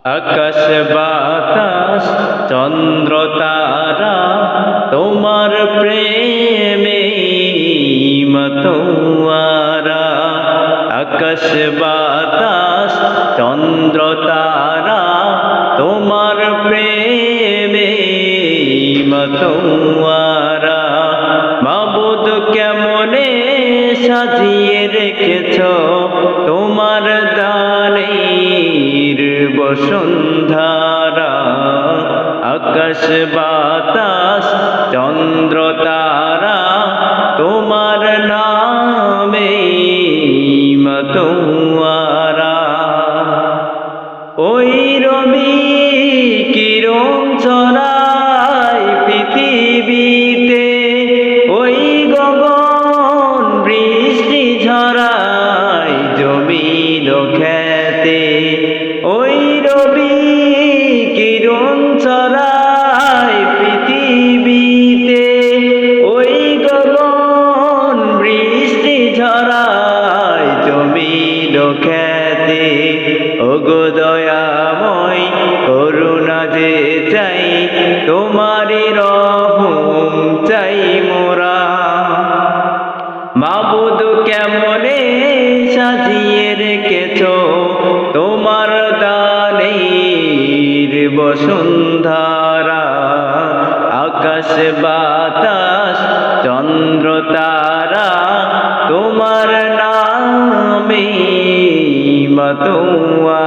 আকাশ বাতাস চন্দ্র তারা তোমার প্রেমে মতোয়ারা। আকাশ বাতাস চন্দ্র তারা তোমার প্রেমে মতোয়ারা। মাবুদ কেমনে সাজিয়ে রেখেছ তোমার দানের বসুন্ধরা। আকাশ বাতাস চন্দ্র তারা তোমার নামে মতোয়ারা। ওই রবি কিরণ ছড়ায় পৃথিবীতে, ওই গগন বৃষ্টি ঝরায় জমিন খেতে। ওই রবি কিরণ ছড়ায় পৃথিবীতে, ওই গগন বৃষ্টি ঝরায় জমিন খেতে। ওগো দয়াময় করুণা যে চাই, তোমারই রহম চাই মোরা। মাবুদ কেমনে সাজিয়ে রেখেছ তোমার দানের বসুন্ধরা। আকাশ বাতাস চন্দ্র তারা তোমার নামে মতোয়ারা।